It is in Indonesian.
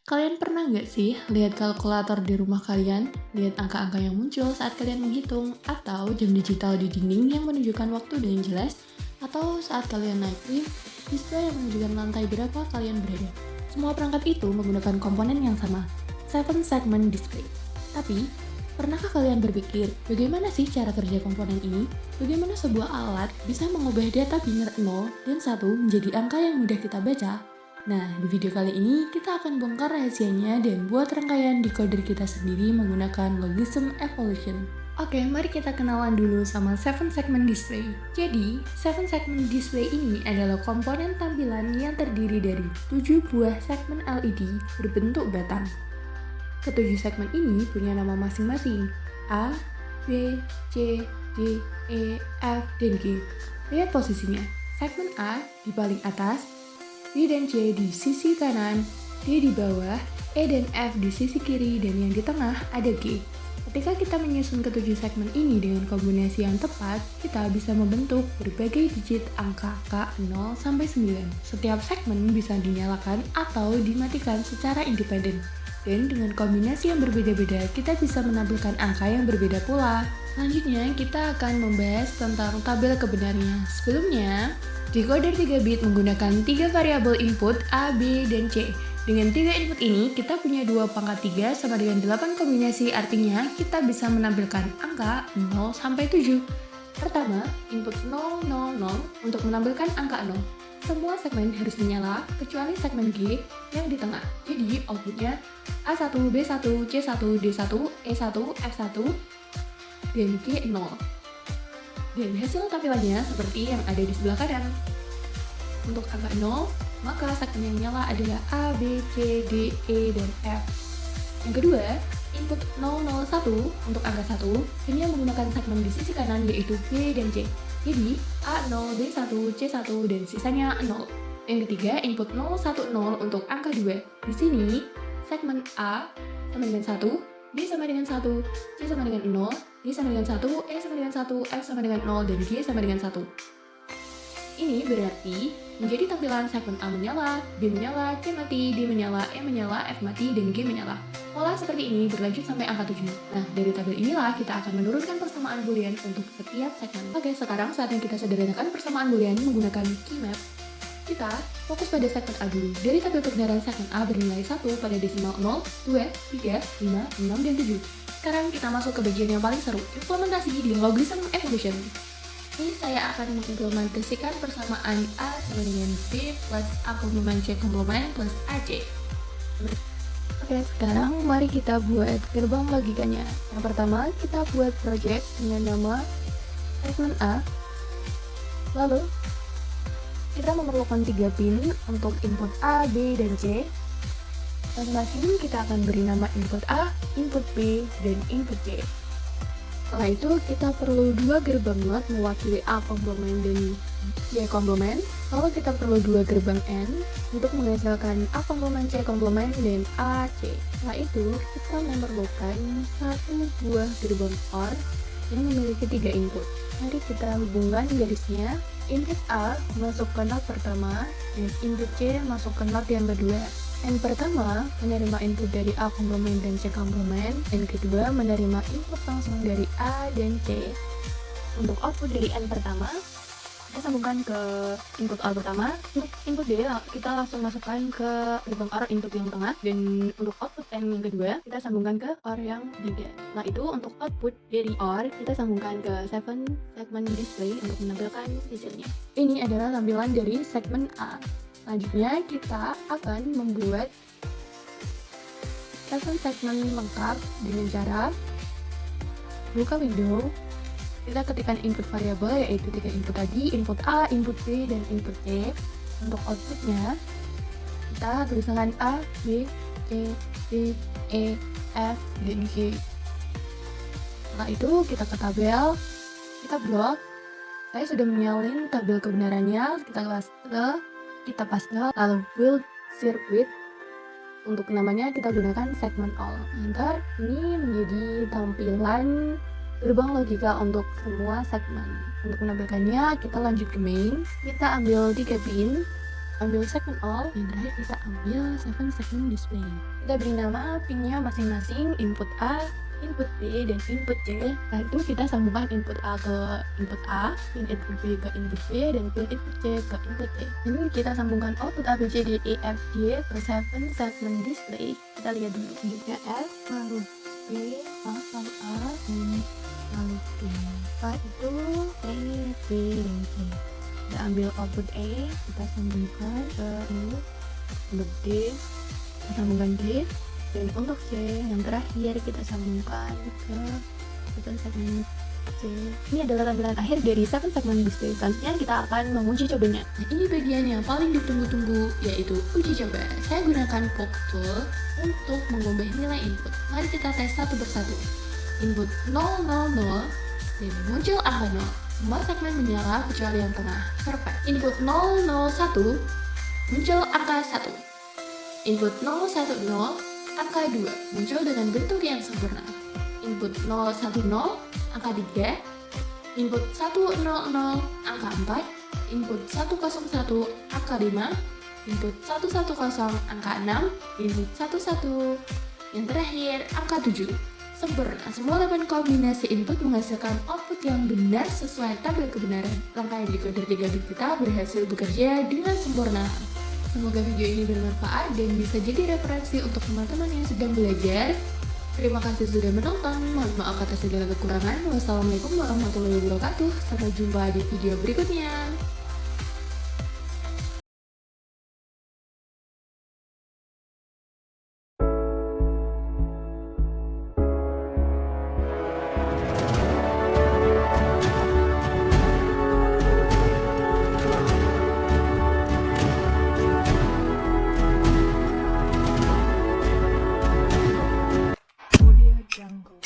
Kalian pernah nggak sih lihat kalkulator di rumah kalian, lihat angka-angka yang muncul saat kalian menghitung, atau jam digital di dinding yang menunjukkan waktu dengan jelas, atau saat kalian naik lift, display yang menunjukkan lantai berapa kalian berada. Semua perangkat itu menggunakan komponen yang sama, 7 segment display. Tapi, pernahkah kalian berpikir bagaimana sih cara kerja komponen ini? Bagaimana sebuah alat bisa mengubah data biner 0 dan 1 menjadi angka yang mudah kita baca? Nah, di video kali ini kita akan bongkar rahasianya dan buat rangkaian decoder kita sendiri menggunakan logarithm evolution. Oke, mari kita kenalan dulu sama 7 segment display. Jadi, 7 segment display ini adalah komponen tampilan yang terdiri dari 7 buah segmen LED berbentuk batang. Ketujuh segmen ini punya nama masing-masing, A, B, C, D, E, F, dan G. Lihat posisinya, segmen A di paling atas, B dan C di sisi kanan, D di bawah, E dan F di sisi kiri, dan yang di tengah ada G. Ketika kita menyusun ketujuh segmen ini dengan kombinasi yang tepat, kita bisa membentuk berbagai digit angka K0 sampai 9. Setiap segmen bisa dinyalakan atau dimatikan secara independen. Dan dengan kombinasi yang berbeda-beda, kita bisa menampilkan angka yang berbeda pula. Selanjutnya, kita akan membahas tentang tabel kebenarannya. Sebelumnya, decoder 3 bit menggunakan 3 variabel input A, B, dan C. Dengan 3 input ini, kita punya 2 pangkat 3 sama dengan 8 kombinasi, artinya kita bisa menampilkan angka 0 sampai 7. Pertama, input 0, 0, 0 untuk menampilkan angka 0. Semua segmen harus menyala, kecuali segmen G yang di tengah. Jadi, outputnya A1, B1, C1, D1, E1, F1, dan G0. Dan hasil tampilannya seperti yang ada di sebelah kanan. Untuk angka 0, maka segmen yang nyala adalah A, B, C, D, E, dan F. Yang kedua, input 001 untuk angka 1 hanya menggunakan segmen di sisi kanan yaitu B dan C. Jadi, A0, B1, C1, dan sisanya 0. Yang ketiga, input 010 untuk angka 2. Di sini, segmen A sama dengan 1, B sama dengan 1, C sama dengan 0, D sama dengan 1, E sama dengan 1, F sama dengan 0, dan G sama dengan 1. Ini berarti menjadi tampilan segmen A menyala, B menyala, C mati, D menyala, E menyala, F mati, dan G menyala. Pola seperti ini berlanjut sampai angka 7. Nah, dari tabel inilah kita akan menurunkan persamaan boolean untuk setiap segmen. Oke, sekarang saatnya kita sederhanakan persamaan boolean menggunakan key map. Kita fokus pada segmen A dulu. Dari tabel kebenaran segmen A bernilai 1 pada desimal 0, 2, 3, 5, 6, dan 7. Sekarang kita masuk ke bagian yang paling seru, implementasi di logarithm evolution. Ini saya akan mengimplementasikan persamaan A sama dengan B plus A komplement C komplement plus AC. Oke, sekarang mari kita buat gerbang logikanya. Yang pertama, kita buat project dengan nama segmen A. Lalu, kita memerlukan 3 pin untuk input A, B, dan C. Masing-masing kita akan beri nama input A, input B, dan input C. Setelah itu, kita perlu 2 gerbang NOT mewakili A komplement dan C komplement. Lalu kita perlu 2 gerbang N untuk menghasilkan A komplement, C komplement, dan AC. Setelah itu, kita memerlukan 1 buah gerbang OR yang memiliki 3 input. Mari kita hubungkan garisnya. Input A masuk ke NOT pertama, dan input C masuk ke NOT yang kedua. N pertama menerima input dari A komplement dan C komplement, dan kedua menerima input langsung dari A dan C. Untuk output dari N pertama, kita sambungkan ke input OR pertama. Untuk input D, kita langsung masukkan ke gerbang OR input yang tengah, dan untuk output N yang kedua, kita sambungkan ke OR yang ketiga. Nah, itu untuk output dari OR, kita sambungkan ke 7 segment display untuk menampilkan hasilnya. Ini adalah tampilan dari segmen A. Selanjutnya, kita akan membuat 7 segmen lengkap dengan cara buka window. Kita ketikkan input variabel yaitu 3 input tadi, input A, input B, dan input C. Untuk outputnya, kita tuliskan A, B, C, D, E, F, dan G. Setelah itu, kita ke tabel, kita blok. Saya sudah menyalin tabel kebenarannya, kita paste, lalu build circuit. Untuk namanya kita gunakan segment all. Ntar ini menjadi tampilan gerbang logika untuk semua segmen. Untuk menampilkannya, kita lanjut ke main. Kita ambil 3 pin ambil segmen all, dan terakhir kita ambil 7 segmen display. Kita beri nama pinnya masing-masing, input A, input B, dan input C. Setelah itu kita sambungkan input A ke input A, pin input B ke input B, dan pin input C ke input C. Ini kita sambungkan output A, B, C, D, E, F, G ke 7 segment display. Kita lihat dulu inputnya F, lalu B, lalu A, dan lalu B. Setelah itu E, B, dan C. Kita ambil output E, kita sambungkan ke E, untuk D, kita sambungkan D, dan untuk C yang terakhir kita sambungkan ke segmen C. Ini adalah tampilan akhir dari 7 segmen display. Selanjutnya kita akan menguji cobanya. Nah, ini bagian yang paling ditunggu-tunggu, yaitu uji coba. Saya gunakan Poke Tool untuk mengubah nilai input. Mari kita tes satu persatu. Input 000 dan muncul angka 0. Semua segmen menyala kecuali yang tengah. Perfect. Input 001 muncul angka 1. Input 010 angka 2 muncul dengan bentuk yang sempurna. Input 010 angka 3, input 100 angka 4, input 101 angka 5, input 110 angka 6, input 11 yang terakhir angka 7. Sempurna, semua 8 kombinasi input menghasilkan output yang benar sesuai tabel kebenaran. Rangkaian decoder 3 bit kita berhasil bekerja dengan sempurna. Semoga video ini bermanfaat dan bisa jadi referensi untuk teman-teman yang sedang belajar. Terima kasih sudah menonton. Mohon maaf atas segala kekurangan. Wassalamualaikum warahmatullahi wabarakatuh. Sampai jumpa di video berikutnya. Jungle.